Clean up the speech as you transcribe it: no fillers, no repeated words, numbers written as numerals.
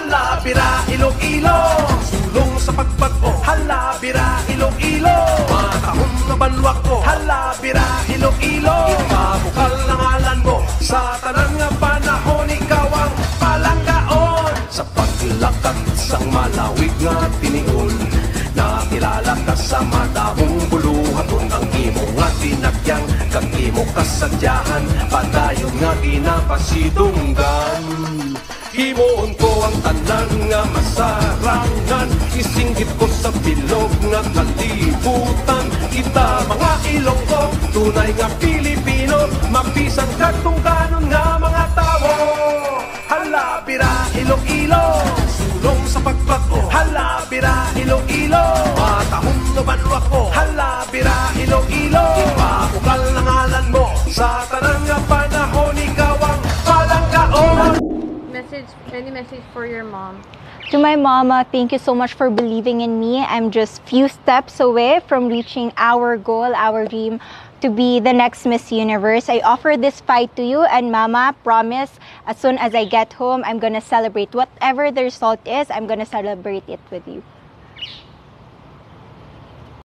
Hala, bira, Iloilo, sulong sa pagbago. Hala, bira, Iloilo, matahong na banwak ko. Hala, bira, Iloilo, ipabukal ng ngalan mo. Sa tanang nga panahon, ikaw ang palanggaon. Sa paglakad sang malawig nga tiniol, nakilala ka sa madahong buluhaton. Ang imo nga tinakyang, kang imo kasadyahan, padayon nga ginapasidunggan. Himuon ko ang tanan nga masarangan, isinggit ko sa bilog nga kalibutan. Kita mga Ilonggo, tunay nga Pilipino, mapisan katungkanon nga mga tao. Hala, bira, Iloilo, sulong sa pagbago. Hala, bira, Iloilo, matahong na banwak ko. Hala, bira, Iloilo, ipabukal ng ngalan mo. Sa tanang nga panahon, ikaw ang palanggaon. Any message for your mom? To my mama, thank you so much for believing in me. I'm just few steps away from reaching our goal, our dream to be the next Miss Universe. I offer this fight to you, and mama, promise, as soon as I get home, I'm gonna celebrate whatever the result is. I'm gonna celebrate it with you.